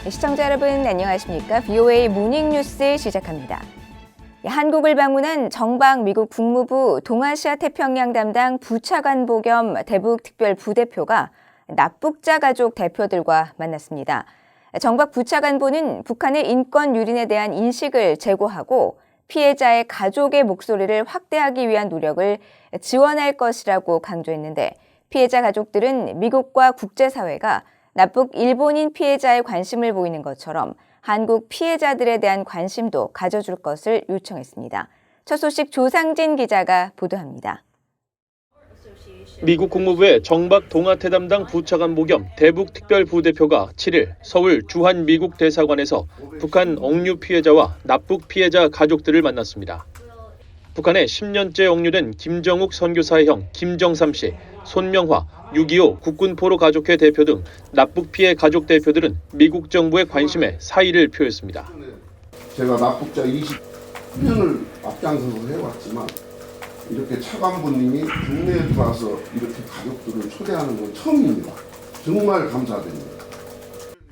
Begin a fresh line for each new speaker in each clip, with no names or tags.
시청자 여러분 안녕하십니까? VOA 모닝뉴스 시작합니다. 한국을 방문한 정박 미국 국무부 동아시아 태평양 담당 부차관보 겸 대북 특별 부대표가 납북자 가족 대표들과 만났습니다. 정박 부차관보는 북한의 인권 유린에 대한 인식을 제고하고 피해자의 가족의 목소리를 확대하기 위한 노력을 지원할 것이라고 강조했는데 피해자 가족들은 미국과 국제사회가 납북 일본인 피해자에 관심을 보이는 것처럼 한국 피해자들에 대한 관심도 가져줄 것을 요청했습니다. 첫 소식 조상진 기자가 보도합니다.
미국 국무부의 정박 동아태 담당 부차관보 겸 대북 특별 부대표가 7일 서울 주한 미국 대사관에서 북한 억류 피해자와 납북 피해자 가족들을 만났습니다. 북한에 10년째 억류된 김정욱 선교사의 형 김정삼 씨, 손명화, 6.25 국군포로 가족회 대표 등 납북 피해 가족 대표들은 미국 정부의 관심에 사의를 표했습니다.
제가 납북자 20년을 앞장서서 해왔지만 이렇게 차관보님이 국내에 들어와서 이렇게 가족들을 초대하는 건 처음입니다. 정말 감사드립니다.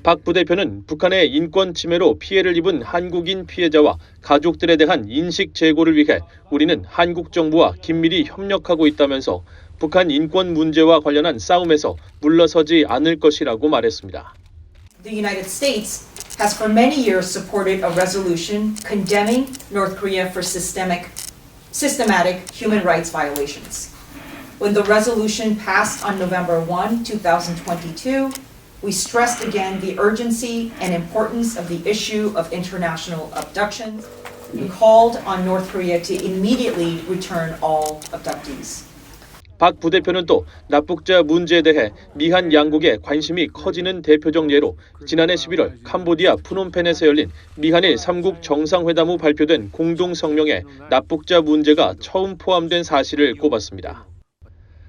박 부대표는 북한의 인권 침해로 피해를 입은 한국인 피해자와 가족들에 대한 인식 제고를 위해 우리는 한국 정부와 긴밀히 협력하고 있다면서 북한 인권 문제와 관련한 싸움에서 물러서지 않을 것이라고 말했습니다.
The United States has for many years supported a resolution condemning North Korea for systematic human rights violations. When the resolution passed on November 1, 2022, we stressed again the urgency and importance of the issue of international abductions and called on North Korea to immediately return all abductees.
박 부대표는 또 납북자 문제에 대해 미한 양국의 관심이 커지는 대표적 예로 지난해 11월 캄보디아 푸놈펜에서 열린 미한일 3국 정상회담 후 발표된 공동성명에 납북자 문제가 처음 포함된 사실을 꼽았습니다.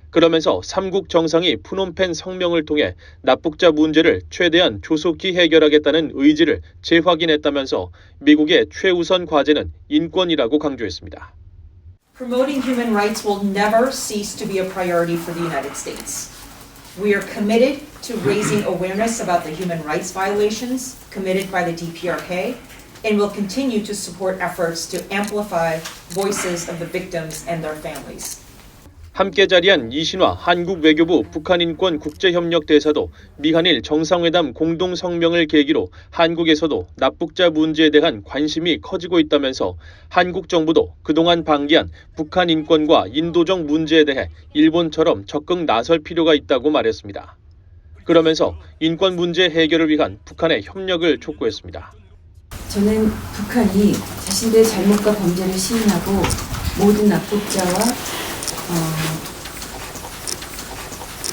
그러면서 3국 정상이 푸놈펜 성명을 통해 납북자 문제를 최대한 조속히 해결하겠다는 의지를 재확인했다면서 미국의 최우선 과제는 인권이라고 강조했습니다.
Promoting human rights will never cease to be a priority for the United States. We are committed to raising awareness about the human rights violations committed by the DPRK and will continue to support efforts to amplify voices of the victims and their families.
함께 자리한 이신화 한국 외교부 북한인권 국제협력 대사도 미한일 정상회담 공동성명을 계기로 한국에서도 납북자 문제에 대한 관심이 커지고 있다면서 한국 정부도 그동안 방기한 북한 인권과 인도적 문제에 대해 일본처럼 적극 나설 필요가 있다고 말했습니다. 그러면서 인권 문제 해결을 위한 북한의 협력을 촉구했습니다.
저는 북한이 자신들의 잘못과 범죄를 시인하고 모든 납북자와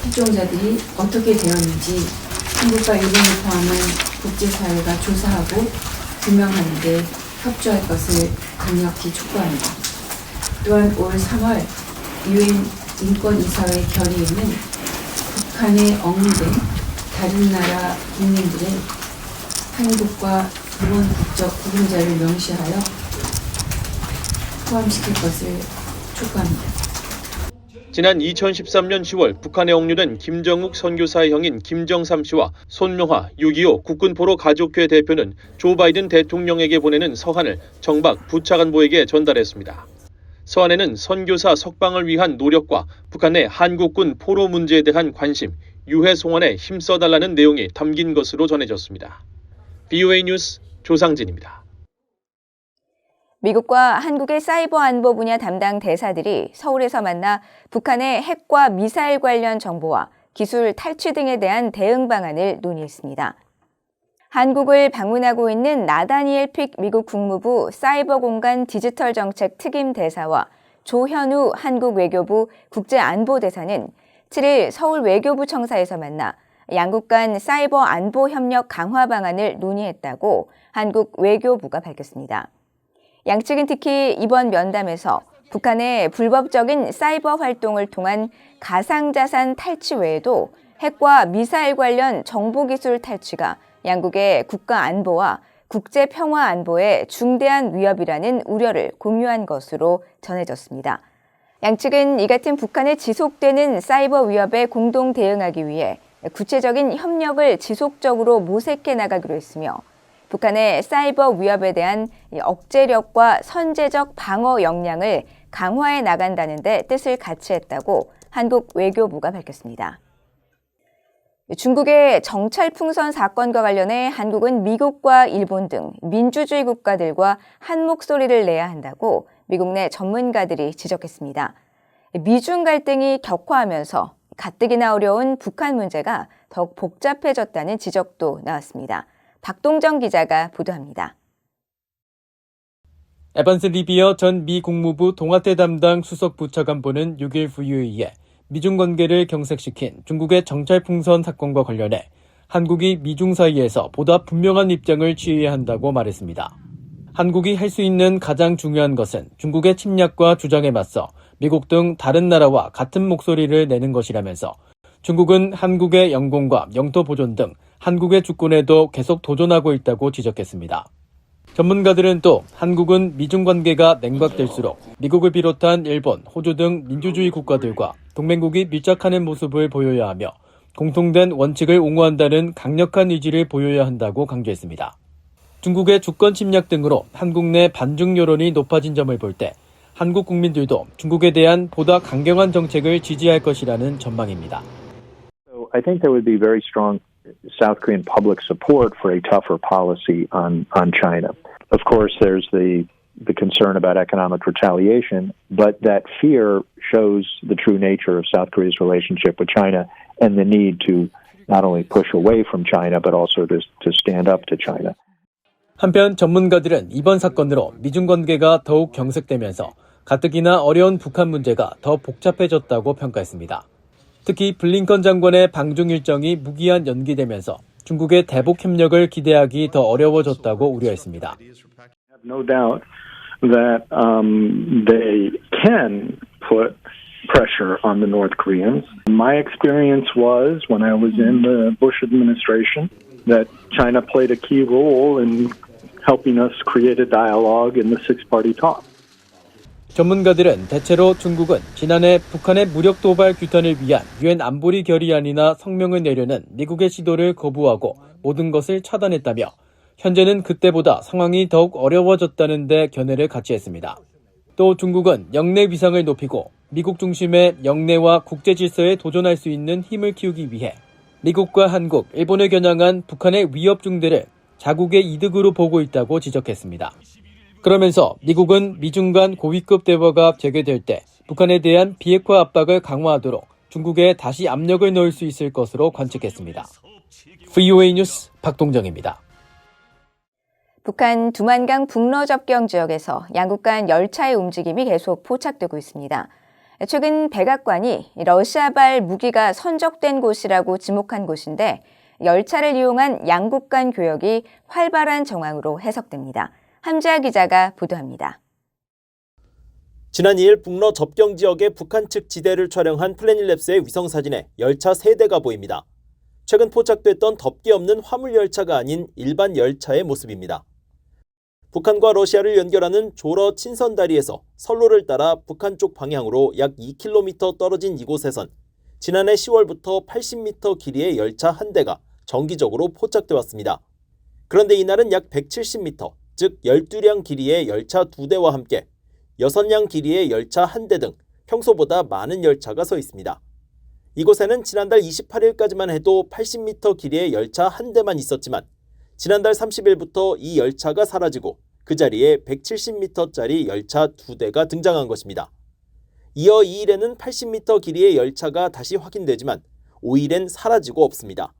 실종자들이 어떻게 되었는지 한국과 일본을 포함한 국제사회가 조사하고 규명하는 데 협조할 것을 강력히 촉구합니다. 또한 올 3월 유엔 인권이사회 결의에는 북한에 억류된 다른 나라 국민들의 한국과 일본 국적 구분자를 명시하여 포함시킬 것을 촉구합니다.
지난 2013년 10월 북한에 억류된 김정욱 선교사의 형인 김정삼 씨와 손명화 6.25 국군포로 가족회 대표는 조 바이든 대통령에게 보내는 서한을 정박 부차관보에게 전달했습니다. 서한에는 선교사 석방을 위한 노력과 북한의 한국군 포로 문제에 대한 관심, 유해 송환에 힘써달라는 내용이 담긴 것으로 전해졌습니다. VOA 뉴스 조상진입니다.
미국과 한국의 사이버 안보 분야 담당 대사들이 서울에서 만나 북한의 핵과 미사일 관련 정보와 기술 탈취 등에 대한 대응 방안을 논의했습니다. 한국을 방문하고 있는 나다니엘 픽 미국 국무부 사이버 공간 디지털 정책 특임 대사와 조현우 한국 외교부 국제안보대사는 7일 서울 외교부 청사에서 만나 양국 간 사이버 안보 협력 강화 방안을 논의했다고 한국 외교부가 밝혔습니다. 양측은 특히 이번 면담에서 북한의 불법적인 사이버 활동을 통한 가상자산 탈취 외에도 핵과 미사일 관련 정보기술 탈취가 양국의 국가 안보와 국제 평화 안보에 중대한 위협이라는 우려를 공유한 것으로 전해졌습니다. 양측은 이 같은 북한의 지속되는 사이버 위협에 공동 대응하기 위해 구체적인 협력을 지속적으로 모색해 나가기로 했으며 북한의 사이버 위협에 대한 억제력과 선제적 방어 역량을 강화해 나간다는 데 뜻을 같이 했다고 한국 외교부가 밝혔습니다. 중국의 정찰 풍선 사건과 관련해 한국은 미국과 일본 등 민주주의 국가들과 한 목소리를 내야 한다고 미국 내 전문가들이 지적했습니다. 미중 갈등이 격화하면서 가뜩이나 어려운 북한 문제가 더욱 복잡해졌다는 지적도 나왔습니다. 박동정 기자가 보도합니다.
에반스 리비어 전 미 국무부 동아태 담당 수석 부차관보는 6일 부유의에 미중 관계를 경색시킨 중국의 정찰 풍선 사건과 관련해 한국이 미중 사이에서 보다 분명한 입장을 취해야 한다고 말했습니다. 한국이 할 수 있는 가장 중요한 것은 중국의 침략과 주장에 맞서 미국 등 다른 나라와 같은 목소리를 내는 것이라면서 중국은 한국의 영공과 영토 보존 등 한국의 주권에도 계속 도전하고 있다고 지적했습니다. 전문가들은 또 한국은 미중 관계가 냉각될수록 미국을 비롯한 일본, 호주 등 민주주의 국가들과 동맹국이 밀착하는 모습을 보여야 하며 공통된 원칙을 옹호한다는 강력한 의지를 보여야 한다고 강조했습니다. 중국의 주권 침략 등으로 한국 내 반중 여론이 높아진 점을 볼 때 한국 국민들도 중국에 대한 보다 강경한 정책을 지지할 것이라는 전망입니다.
I think there would be very strong South Korean public support for a tougher policy on China. Of course, there's the concern about economic retaliation, but that fear shows the true nature of South Korea's relationship with China and the need to not only push away from China, but also to stand up to China.
한편 전문가들은 이번 사건으로 미중 관계가 더욱 경색되면서 가뜩이나 어려운 북한 문제가 더 복잡해졌다고 평가했습니다. 특히 블링컨 장관의 방중 일정이 무기한 연기되면서 중국의 대북 협력을 기대하기 더 어려워졌다고 우려했습니다.
No doubt that they can put pressure on the North Koreans. My experience was when I was in the Bush administration that China played a key role in helping us create a dialogue in the six-party talk.
전문가들은 대체로 중국은 지난해 북한의 무력 도발 규탄을 위한 유엔 안보리 결의안이나 성명을 내려는 미국의 시도를 거부하고 모든 것을 차단했다며 현재는 그때보다 상황이 더욱 어려워졌다는 데 견해를 같이 했습니다. 또 중국은 영내 위상을 높이고 미국 중심의 영내와 국제 질서에 도전할 수 있는 힘을 키우기 위해 미국과 한국, 일본을 겨냥한 북한의 위협 중대를 자국의 이득으로 보고 있다고 지적했습니다. 그러면서 미국은 미중 간 고위급 대화가 재개될 때 북한에 대한 비핵화 압박을 강화하도록 중국에 다시 압력을 넣을 수 있을 것으로 관측했습니다. VOA 뉴스 박동정입니다.
북한 두만강 북러 접경 지역에서 양국 간 열차의 움직임이 계속 포착되고 있습니다. 최근 백악관이 러시아발 무기가 선적된 곳이라고 지목한 곳인데 열차를 이용한 양국 간 교역이 활발한 정황으로 해석됩니다. 함지아 기자가 보도합니다.
지난 2일 북러 접경 지역의 북한 측 지대를 촬영한 플래닛랩스의 위성사진에 열차 3대가 보입니다. 최근 포착됐던 덮개 없는 화물 열차가 아닌 일반 열차의 모습입니다. 북한과 러시아를 연결하는 조러 친선다리에서 선로를 따라 북한 쪽 방향으로 약 2km 떨어진 이곳에선 지난해 10월부터 80m 길이의 열차 한 대가 정기적으로 포착돼 왔습니다. 그런데 이날은 약 170m, 즉 12량 길이의 열차 2대와 함께 6량 길이의 열차 1대 등 평소보다 많은 열차가 서 있습니다. 이곳에는 지난달 28일까지만 해도 80m 길이의 열차 1대만 있었지만 지난달 30일부터 이 열차가 사라지고 그 자리에 170m짜리 열차 2대가 등장한 것입니다. 이어 2일에는 80m 길이의 열차가 다시 확인되지만 5일엔 사라지고 없습니다.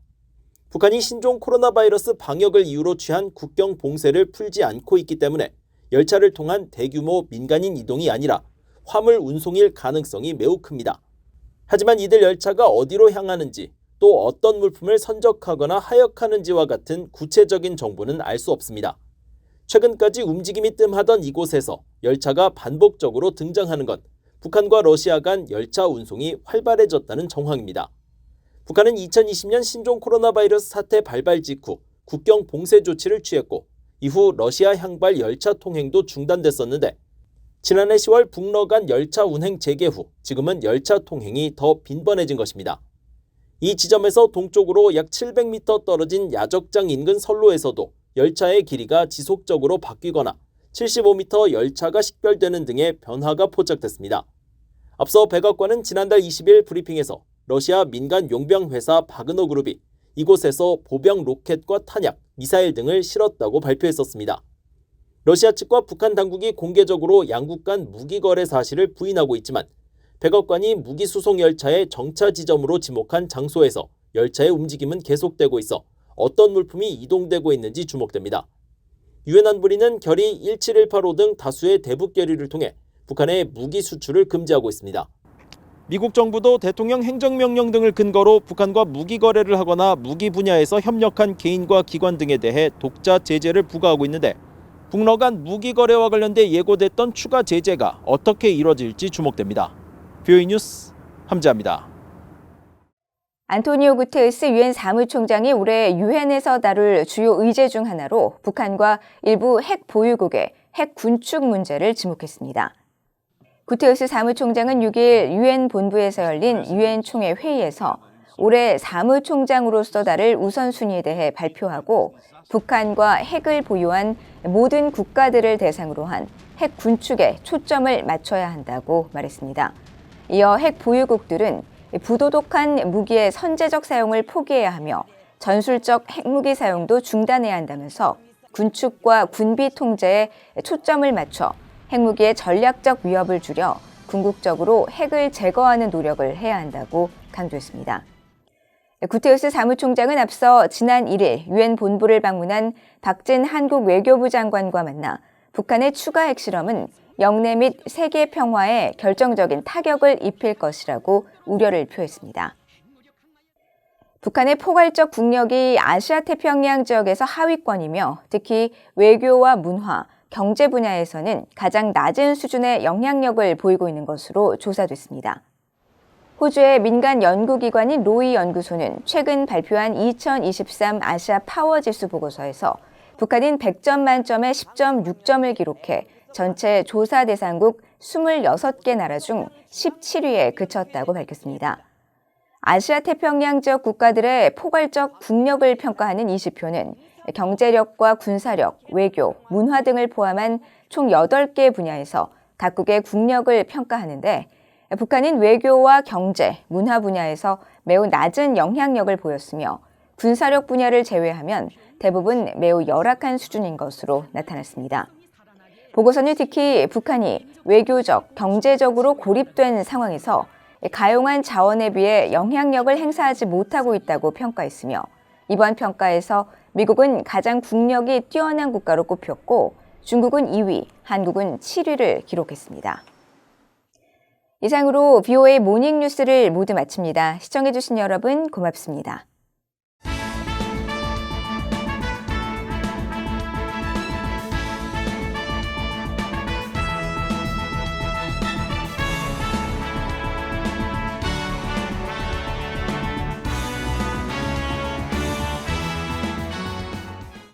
북한이 신종 코로나 바이러스 방역을 이유로 취한 국경 봉쇄를 풀지 않고 있기 때문에 열차를 통한 대규모 민간인 이동이 아니라 화물 운송일 가능성이 매우 큽니다. 하지만 이들 열차가 어디로 향하는지 또 어떤 물품을 선적하거나 하역하는지와 같은 구체적인 정보는 알 수 없습니다. 최근까지 움직임이 뜸하던 이곳에서 열차가 반복적으로 등장하는 건 북한과 러시아 간 열차 운송이 활발해졌다는 정황입니다. 북한은 2020년 신종 코로나 바이러스 사태 발발 직후 국경 봉쇄 조치를 취했고 이후 러시아 향발 열차 통행도 중단됐었는데 지난해 10월 북러 간 열차 운행 재개 후 지금은 열차 통행이 더 빈번해진 것입니다. 이 지점에서 동쪽으로 약 700m 떨어진 야적장 인근 선로에서도 열차의 길이가 지속적으로 바뀌거나 75m 열차가 식별되는 등의 변화가 포착됐습니다. 앞서 백악관은 지난달 20일 브리핑에서 러시아 민간 용병 회사 바그너 그룹이 이곳에서 보병 로켓과 탄약, 미사일 등을 실었다고 발표했었습니다. 러시아 측과 북한 당국이 공개적으로 양국 간 무기 거래 사실을 부인하고 있지만 백악관이 무기 수송 열차의 정차 지점으로 지목한 장소에서 열차의 움직임은 계속되고 있어 어떤 물품이 이동되고 있는지 주목됩니다. 유엔 안보리는 결의 17185 등 다수의 대북 결의를 통해 북한의 무기 수출을 금지하고 있습니다. 미국 정부도 대통령 행정명령 등을 근거로 북한과 무기 거래를 하거나 무기 분야에서 협력한 개인과 기관 등에 대해 독자 제재를 부과하고 있는데 북러 간 무기 거래와 관련돼 예고됐던 추가 제재가 어떻게 이뤄질지 주목됩니다. VOA 뉴스 함재합니다.
안토니오 구테르스 유엔 사무총장이 올해 유엔에서 다룰 주요 의제 중 하나로 북한과 일부 핵 보유국의 핵 군축 문제를 지목했습니다. 구테르스 사무총장은 6일 유엔 본부에서 열린 유엔 총회 회의에서 올해 사무총장으로서 다룰 우선순위에 대해 발표하고 북한과 핵을 보유한 모든 국가들을 대상으로 한 핵 군축에 초점을 맞춰야 한다고 말했습니다. 이어 핵 보유국들은 부도덕한 무기의 선제적 사용을 포기해야 하며 전술적 핵무기 사용도 중단해야 한다면서 군축과 군비 통제에 초점을 맞춰 핵무기의 전략적 위협을 줄여 궁극적으로 핵을 제거하는 노력을 해야 한다고 강조했습니다. 구테르스 사무총장은 앞서 지난 1일 유엔 본부를 방문한 박진 한국 외교부 장관과 만나 북한의 추가 핵실험은 영내 및 세계 평화에 결정적인 타격을 입힐 것이라고 우려를 표했습니다. 북한의 포괄적 국력이 아시아 태평양 지역에서 하위권이며 특히 외교와 문화, 경제 분야에서는 가장 낮은 수준의 영향력을 보이고 있는 것으로 조사됐습니다. 호주의 민간 연구기관인 로이 연구소는 최근 발표한 2023 아시아 파워 지수 보고서에서 북한은 100점 만점에 10.6점을 기록해 전체 조사 대상국 26개 나라 중 17위에 그쳤다고 밝혔습니다. 아시아 태평양 지역 국가들의 포괄적 국력을 평가하는 이 지표는 경제력과 군사력, 외교, 문화 등을 포함한 총 8개 분야에서 각국의 국력을 평가하는데 북한은 외교와 경제, 문화 분야에서 매우 낮은 영향력을 보였으며 군사력 분야를 제외하면 대부분 매우 열악한 수준인 것으로 나타났습니다. 보고서는 특히 북한이 외교적, 경제적으로 고립된 상황에서 가용한 자원에 비해 영향력을 행사하지 못하고 있다고 평가했으며 이번 평가에서 미국은 가장 국력이 뛰어난 국가로 꼽혔고 중국은 2위, 한국은 7위를 기록했습니다. 이상으로 VOA 모닝뉴스를 모두 마칩니다. 시청해주신 여러분 고맙습니다.